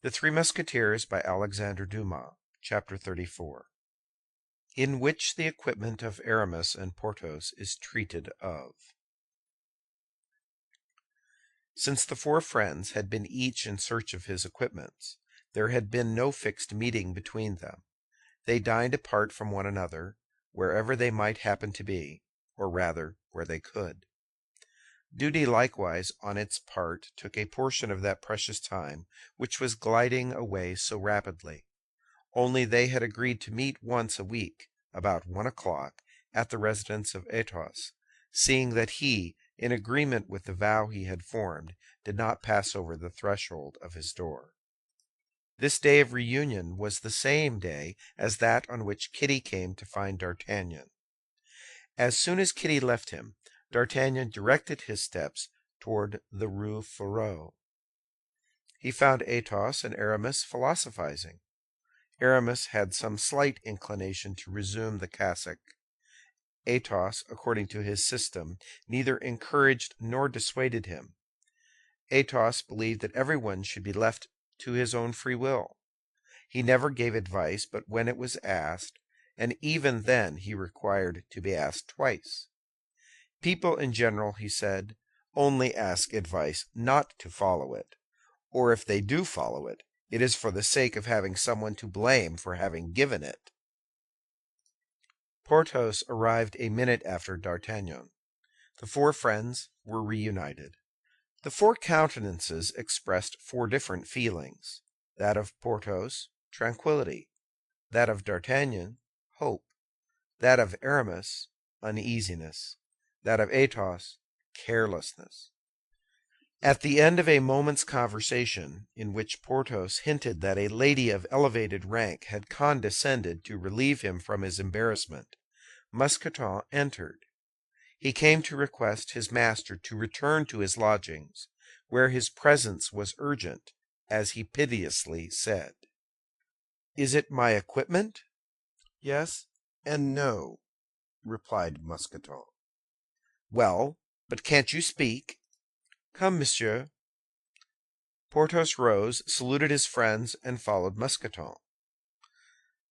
The Three Musketeers by Alexandre Dumas, Chapter 34, in which the equipment of Aramis and Porthos is treated of. Since the four friends had been each in search of his equipments, there had been no fixed meeting between them. They dined apart from one another, wherever they might happen to be, or rather, where they could. Duty likewise on its part took a portion of that precious time which was gliding away so rapidly. Only they had agreed to meet once a week, about 1 o'clock, at the residence of Athos, seeing that he, in agreement with the vow he had formed, did not pass over the threshold of his door. This day of reunion was the same day as that on which Kitty came to find D'Artagnan. As soon as Kitty left him, D'Artagnan directed his steps toward the Rue Férou. He found Athos and Aramis philosophizing. Aramis had some slight inclination to resume the cassock. Athos, according to his system, neither encouraged nor dissuaded him. Athos believed that everyone should be left to his own free will. He never gave advice but when it was asked, and even then he required to be asked twice. People in general, he said, only ask advice not to follow it, or if they do follow it, it is for the sake of having someone to blame for having given it. Porthos arrived a minute after D'Artagnan. The four friends were reunited. The four countenances expressed four different feelings: that of Porthos, tranquillity; that of D'Artagnan, hope; that of Aramis, uneasiness; that of Athos, carelessness. At the end of a moment's conversation, in which Porthos hinted that a lady of elevated rank had condescended to relieve him from his embarrassment, Mousqueton entered. He came to request his master to return to his lodgings, where his presence was urgent, as he piteously said. "Is it my equipment?" "Yes and no," replied Mousqueton. "Well, but can't you speak?" "Come, monsieur." Porthos rose, saluted his friends, and followed Mousqueton.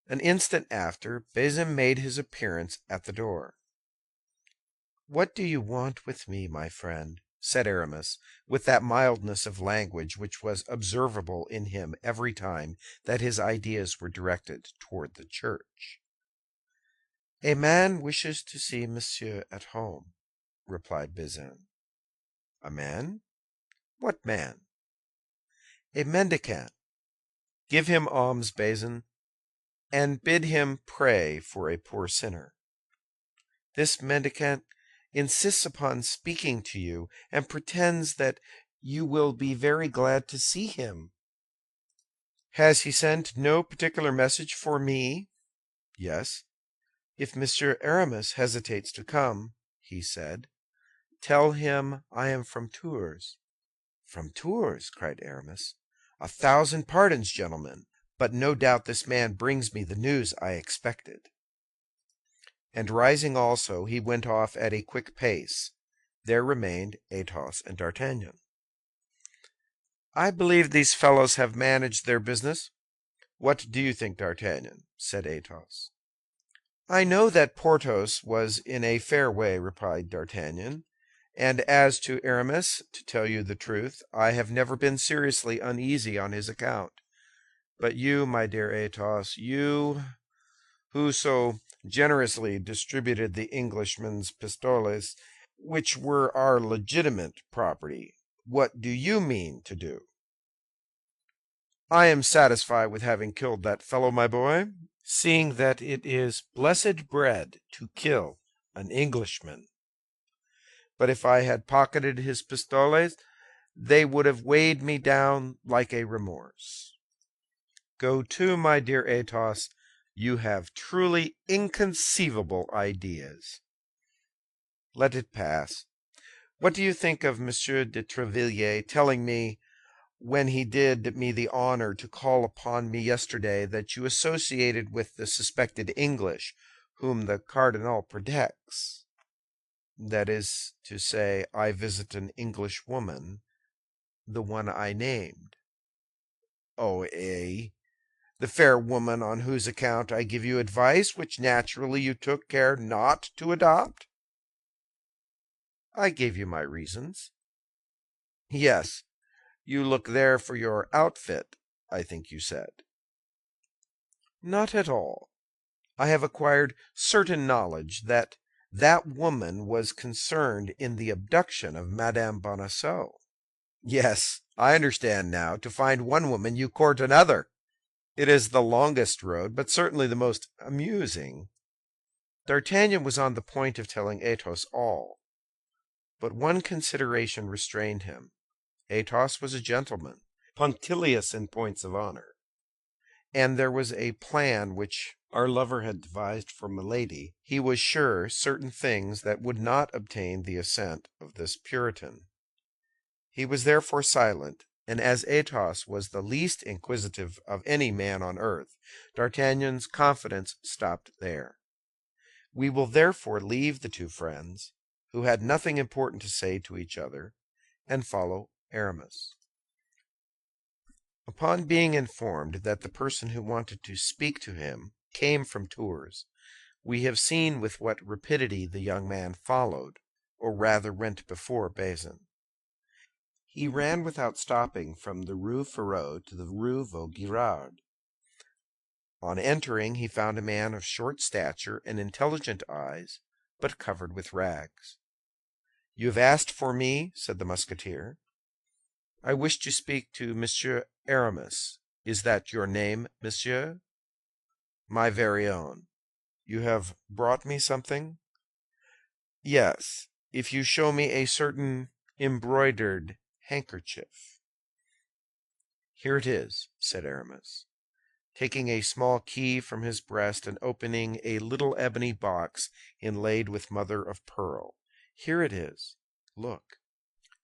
An instant after, Bazin made his appearance at the door. "What do you want with me, my friend?" said Aramis, with that mildness of language which was observable in him every time that his ideas were directed toward the church. "A man wishes to see monsieur at home," replied Bazin. "A man? What man?" "A mendicant. Give him alms, Bazin, and bid him pray for a poor sinner. This mendicant insists upon speaking to you, and pretends that you will be very glad to see him." "Has he sent no particular message for me?" "Yes." "If Monsieur Aramis hesitates to come," he said, "tell him I am from Tours." "From Tours!" cried Aramis. "A thousand pardons, gentlemen, but no doubt this man brings me the news I expected." And rising also, he went off at a quick pace. There remained Athos and D'Artagnan. "I believe these fellows have managed their business. What do you think, D'Artagnan?" said Athos. "I know that Porthos was in a fair way," replied D'Artagnan, "and as to Aramis, to tell you the truth, I have never been seriously uneasy on his account. But you, my dear Athos, you who so generously distributed the Englishman's pistoles, which were our legitimate property, what do you mean to do?" "I am satisfied with having killed that fellow, my boy, seeing that it is blessed bread to kill an Englishman. But if I had pocketed his pistoles, they would have weighed me down like a remorse. Go to, my dear Athos, you have truly inconceivable ideas. Let it pass. What do you think of Monsieur de Tréville telling me, when he did me the honor to call upon me yesterday, that you associated with the suspected English, whom the cardinal protects? That is to say, I visit an English woman, the one I named." Oh, the fair woman on whose account I give you advice which naturally you took care not to adopt? I gave you my reasons. Yes, you look there for your outfit, I think you said. Not at all. I have acquired certain knowledge that that woman was concerned in the abduction of Madame Bonacieux. Yes, I understand now. To find one woman, you court another. It is the longest road, but certainly the most amusing. D'Artagnan was on the point of telling Athos all, but one consideration restrained him. Athos was a gentleman, punctilious in points of honor, and there was a plan which our lover had devised for Milady. He was sure certain things that would not obtain the assent of this Puritan. He was therefore silent, and as Athos was the least inquisitive of any man on earth, D'Artagnan's confidence stopped there. We will therefore leave the two friends, who had nothing important to say to each other, and follow Aramis. Upon being informed that the person who wanted to speak to him came from Tours, we have seen with what rapidity the young man followed, or rather went before Bazin. He ran without stopping from the Rue Férou to the Rue Vaugirard. On entering, he found a man of short stature and intelligent eyes, but covered with rags. "You have asked for me?" said the Musketeer. "I wish to speak to Monsieur Aramis. Is that your name, monsieur?" "My very own. You have brought me something?" "Yes, if you show me a certain embroidered handkerchief." "Here it is," said Aramis, taking a small key from his breast and opening a little ebony box inlaid with mother of pearl. "Here it is. Look."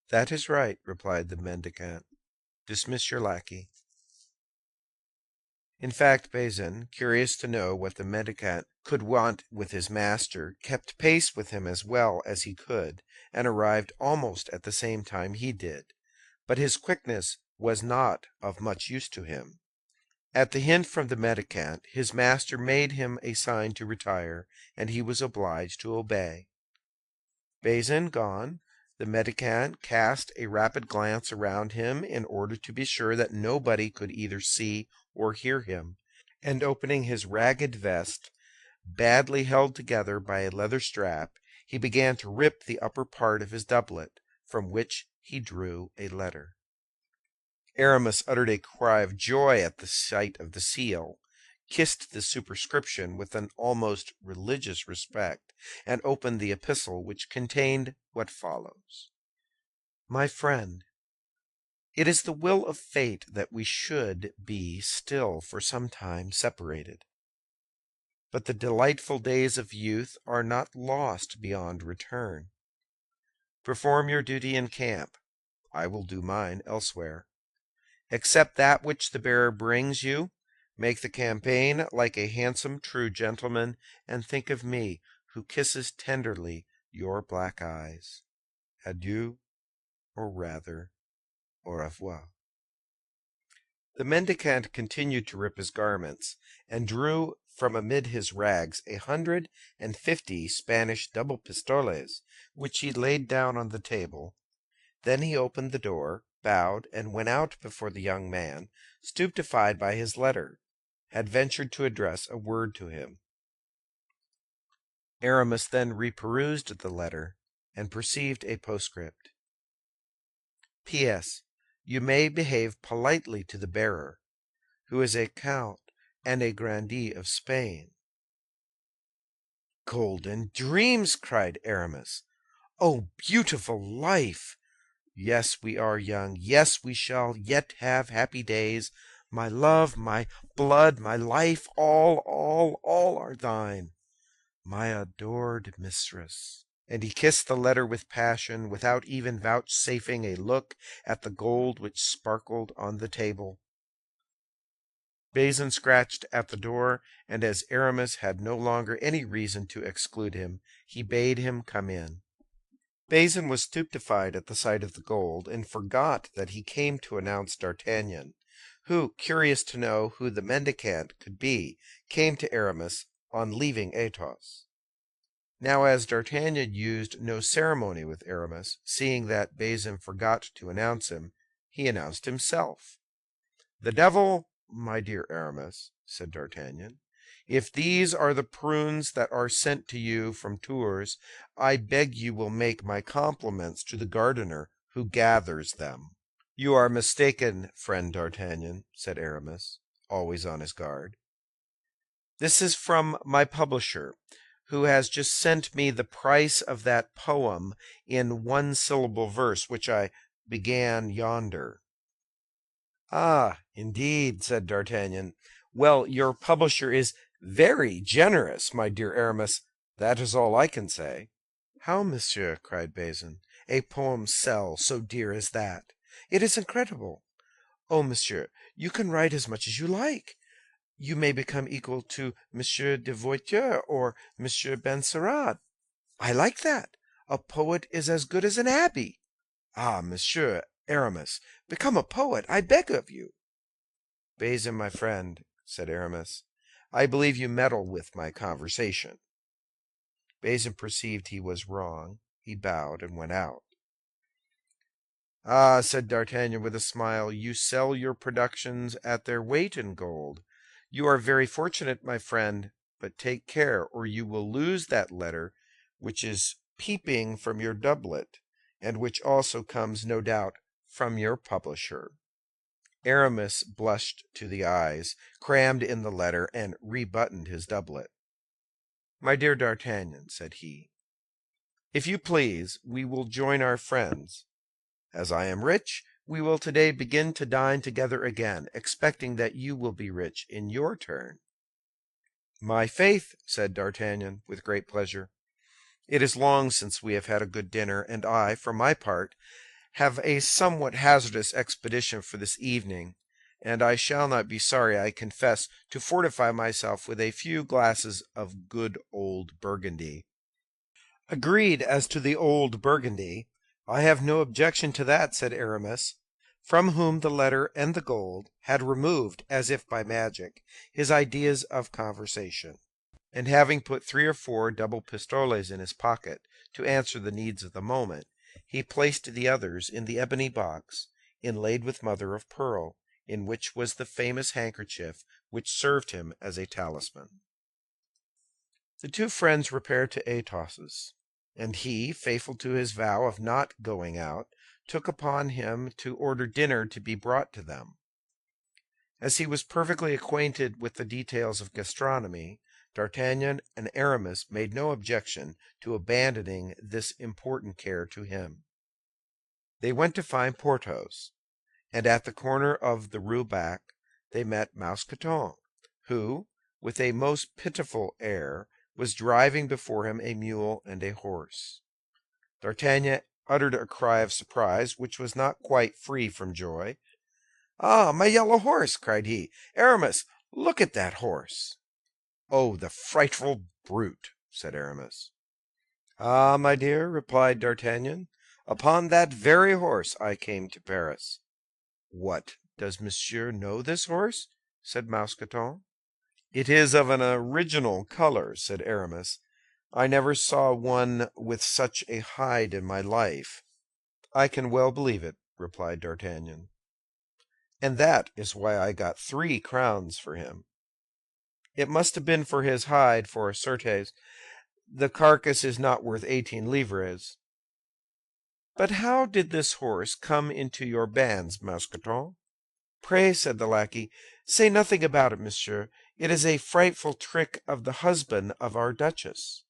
"That is right," replied the mendicant. "Dismiss your lackey." In fact, Bazin, curious to know what the mendicant could want with his master, kept pace with him as well as he could, and arrived almost at the same time he did. But his quickness was not of much use to him. At the hint from the mendicant, his master made him a sign to retire, and he was obliged to obey. Bazin gone, the mendicant cast a rapid glance around him in order to be sure that nobody could either see or hear him, and opening his ragged vest, badly held together by a leather strap, he began to rip the upper part of his doublet, from which he drew a letter. Aramis uttered a cry of joy at the sight of the seal, kissed the superscription with an almost religious respect, and opened the epistle, which contained what follows: "My friend, it is the will of fate that we should be still for some time separated. But the delightful days of youth are not lost beyond return. Perform your duty in camp. I will do mine elsewhere. Accept that which the bearer brings you. Make the campaign like a handsome, true gentleman, and think of me, who kisses tenderly your black eyes. Adieu, or rather, au revoir." The mendicant continued to rip his garments, and drew from amid his rags 150 Spanish double pistoles, which he laid down on the table. Then he opened the door, bowed, and went out before the young man, stupefied by his letter, had ventured to address a word to him. Aramis then reperused the letter, and perceived a postscript. "P.S. You may behave politely to the bearer, who is a count and a grandee of Spain." "Golden dreams!" cried Aramis. "Oh, beautiful life! Yes, we are young. Yes, we shall yet have happy days. My love, my blood, my life, all are thine, my adored mistress." And he kissed the letter with passion, without even vouchsafing a look at the gold which sparkled on the table. Bazin scratched at the door, and as Aramis had no longer any reason to exclude him, he bade him come in. Bazin was stupefied at the sight of the gold, and forgot that he came to announce D'Artagnan, who, curious to know who the mendicant could be, came to Aramis on leaving Athos. Now, as D'Artagnan used no ceremony with Aramis, seeing that Bazin forgot to announce him, he announced himself. "The devil, my dear Aramis," said D'Artagnan. "If these are the prunes that are sent to you from Tours, I beg you will make my compliments to the gardener who gathers them." "You are mistaken, friend D'Artagnan," said Aramis, always on his guard. "This is from my publisher, who has just sent me the price of that poem in one-syllable verse which I began yonder." "Ah, indeed," said D'Artagnan. "Well, your publisher is very generous, my dear Aramis. That is all I can say." "How, monsieur?" cried Bazin. "A poem sell so dear as that? It is incredible. Oh, monsieur, you can write as much as you like. You may become equal to Monsieur de Voiture or Monsieur Benserade. I like that. A poet is as good as an abbé. Ah, Monsieur Aramis, become a poet, I beg of you." "Bazin, my friend," said Aramis, "I believe you meddle with my conversation." Bazin perceived he was wrong. He bowed and went out. "Ah," said D'Artagnan with a smile, "you sell your productions at their weight in gold. You are very fortunate, my friend, but take care, or you will lose that letter which is peeping from your doublet, and which also comes, no doubt, from your publisher." Aramis blushed to the eyes, crammed in the letter, and rebuttoned his doublet. "My dear D'Artagnan," said he, "if you please, we will join our friends. As I am rich, we will today begin to dine together again, expecting that you will be rich in your turn." "My faith," said D'Artagnan, with great pleasure, "it is long since we have had a good dinner, and I, for my part, have a somewhat hazardous expedition for this evening, and I shall not be sorry, I confess, to fortify myself with a few glasses of good old Burgundy." "Agreed as to the old Burgundy. I have no objection to that," said Aramis, from whom the letter and the gold had removed, as if by magic, his ideas of conversation. And having put 3 or 4 double pistoles in his pocket to answer the needs of the moment, he placed the others in the ebony box, inlaid with mother of pearl, in which was the famous handkerchief which served him as a talisman. The two friends repaired to Athos's, and he, faithful to his vow of not going out, took upon him to order dinner to be brought to them. As he was perfectly acquainted with the details of gastronomy, D'Artagnan and Aramis made no objection to abandoning this important care to him. They went to find Porthos, and at the corner of the Rue Bac they met Mousqueton, who, with a most pitiful air, was driving before him a mule and a horse. D'Artagnan uttered a cry of surprise, which was not quite free from joy. "Ah, my yellow horse!" cried he. "Aramis, look at that horse!" "Oh, the frightful brute!" said Aramis. "Ah, my dear," replied D'Artagnan, "upon that very horse I came to Paris." "What, does Monsieur know this horse?" said Mousqueton. "It is of an original color," said Aramis. "I never saw one with such a hide in my life." "I can well believe it," replied D'Artagnan. "And that is why I got 3 crowns for him." "It must have been for his hide, for, certes, the carcass is not worth 18 livres. But how did this horse come into your bands, Mousqueton?" "Pray," said the lackey, "say nothing about it, monsieur. It is a frightful trick of the husband of our duchess."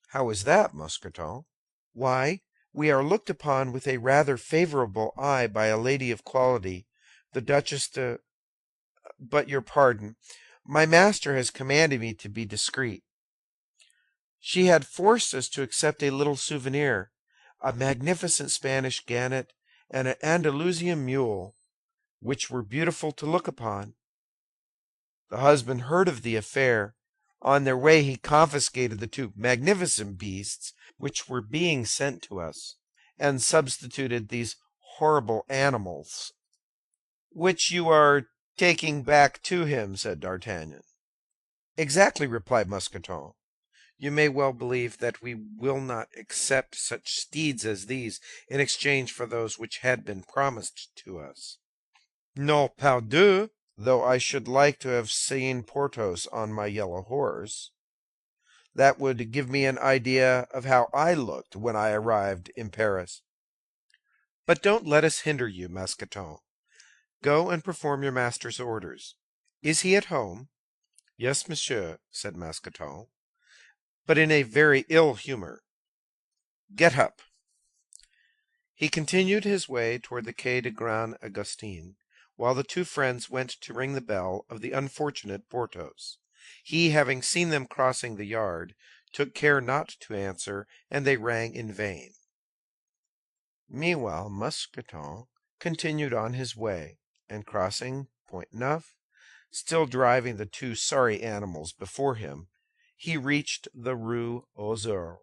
"How is that, Mousqueton?" "Why, we are looked upon with a rather favorable eye by a lady of quality, the Duchess de— But your pardon, my master has commanded me to be discreet. She had forced us to accept a little souvenir, a magnificent Spanish gannet and an Andalusian mule, which were beautiful to look upon. The husband heard of the affair. On their way he confiscated the 2 magnificent beasts which were being sent to us, and substituted these horrible animals, which you are taking back to him, said D'Artagnan. Exactly, replied Mousqueton. You may well believe that we will not accept such steeds as these in exchange for those which had been promised to us. No, pardieu, though I should like to have seen Porthos on my yellow horse. That would give me an idea of how I looked when I arrived in Paris. But don't let us hinder you, Mousqueton. Go and perform your master's orders. Is he at home? Yes, monsieur, said Mousqueton, but in a very ill humor. Get up. He continued his way toward the Quai de Grand Augustin, while the two friends went to ring the bell of the unfortunate Porthos. He, having seen them crossing the yard, took care not to answer, and they rang in vain. Meanwhile, Mousqueton continued on his way, and crossing Pont Neuf, still driving the two sorry animals before him, he reached the Rue aux Ours.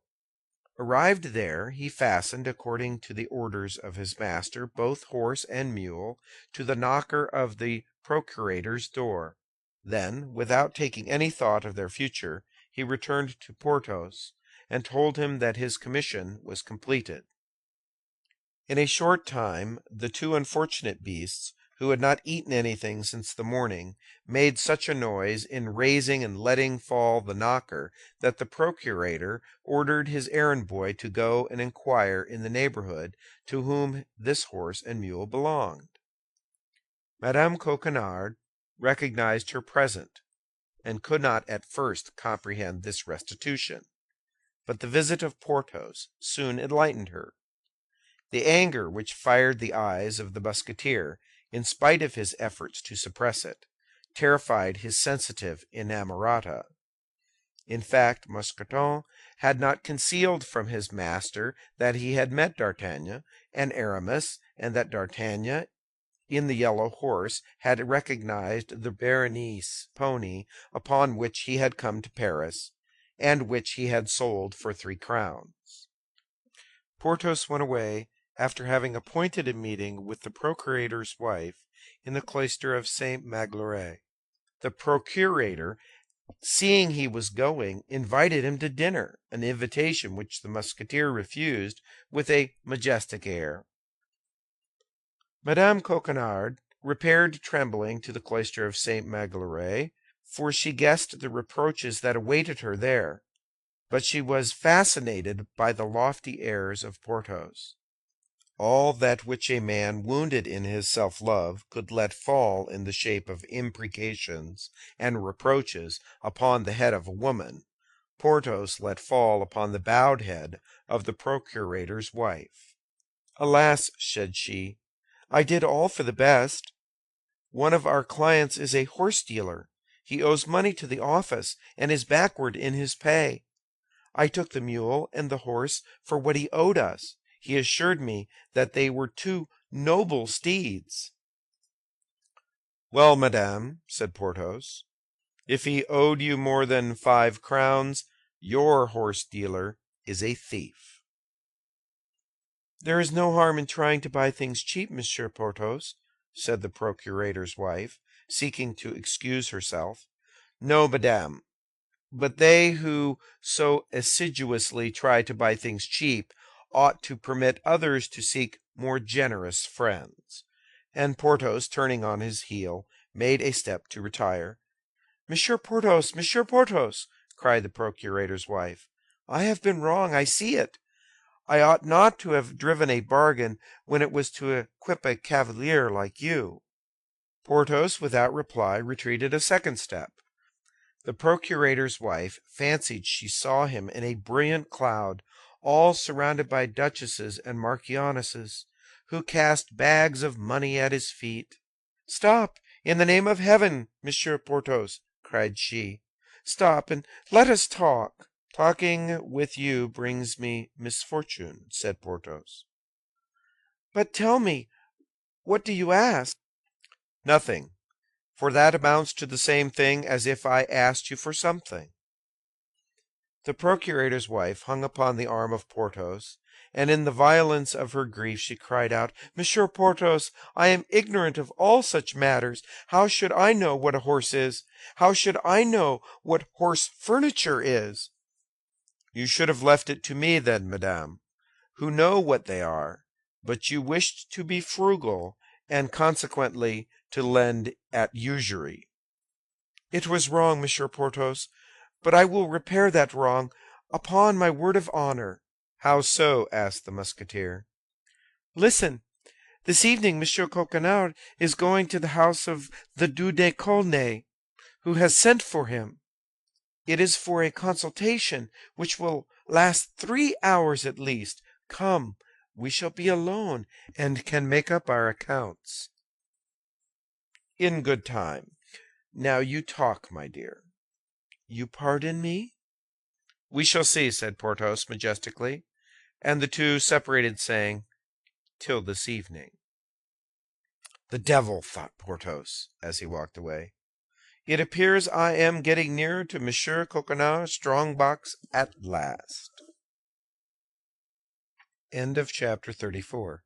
Arrived there, he fastened, according to the orders of his master, both horse and mule to the knocker of the procurator's door. Then, without taking any thought of their future, he returned to Porthos and told him that his commission was completed. In a short time, the two unfortunate beasts, who had not eaten anything since the morning, made such a noise in raising and letting fall the knocker that the procurator ordered his errand boy to go and inquire in the neighborhood to whom this horse and mule belonged. Madame Coquenard recognized her present, and could not at first comprehend this restitution, but the visit of Porthos soon enlightened her. The anger which fired the eyes of the Musketeer, in spite of his efforts to suppress it, terrified his sensitive inamorata. In fact, Mousqueton had not concealed from his master that he had met D'Artagnan and Aramis, and that D'Artagnan, in the yellow horse, had recognized the Béarnese pony upon which he had come to Paris, and which he had sold for 3 crowns. Porthos went away after having appointed a meeting with the procurator's wife in the cloister of St. Magloire. The procurator, seeing he was going, invited him to dinner, an invitation which the Musketeer refused with a majestic air. Madame Coquenard repaired trembling to the cloister of St. Magloire, for she guessed the reproaches that awaited her there, but she was fascinated by the lofty airs of Porthos. All that which a man wounded in his self-love could let fall in the shape of imprecations and reproaches upon the head of a woman, Porthos let fall upon the bowed head of the procurator's wife. Alas, said she, I did all for the best. One of our clients is a horse-dealer. He owes money to the office, and is backward in his pay. I took the mule and the horse for what he owed us. He assured me that they were 2 noble steeds. Well, madame, said Porthos, if he owed you more than 5 crowns, your horse-dealer is a thief. There is no harm in trying to buy things cheap, Monsieur Porthos, said the procurator's wife, seeking to excuse herself. No, madame, but they who so assiduously try to buy things cheap ought to permit others to seek more generous friends. And Porthos, turning on his heel, made a step to retire. Monsieur Porthos, Monsieur Porthos, cried the procurator's wife, I have been wrong, I see it. I ought not to have driven a bargain when it was to equip a cavalier like you. Porthos, without reply, retreated a second step. The procurator's wife fancied she saw him in a brilliant cloud, all surrounded by duchesses and marchionesses, who cast bags of money at his feet. Stop, in the name of heaven, Monsieur Porthos, cried she. Stop, and let us talk. Talking with you brings me misfortune, said Porthos. But tell me, what do you ask? Nothing, for that amounts to the same thing as if I asked you for something. The procurator's wife hung upon the arm of Porthos, and in the violence of her grief she cried out, "Monsieur Porthos, I am ignorant of all such matters. How should I know what a horse is? How should I know what horse furniture is?" "You should have left it to me then, madame, who know what they are, but you wished to be frugal, and consequently to lend at usury." "It was wrong, Monsieur Porthos, but I will repair that wrong, upon my word of honor." "How so?" asked the Musketeer. "Listen. This evening Monsieur Coquenard is going to the house of the Duc de Colnay, who has sent for him. It is for a consultation which will last 3 hours at least. Come, we shall be alone, and can make up our accounts." "In good time. Now you talk, my dear." "You pardon me?" "We shall see," said Porthos majestically, and the two separated, saying, "Till this evening." "The devil!" thought Porthos, as he walked away. "It appears I am getting nearer to Monsieur Coquenard's strong box at last." End of chapter 34.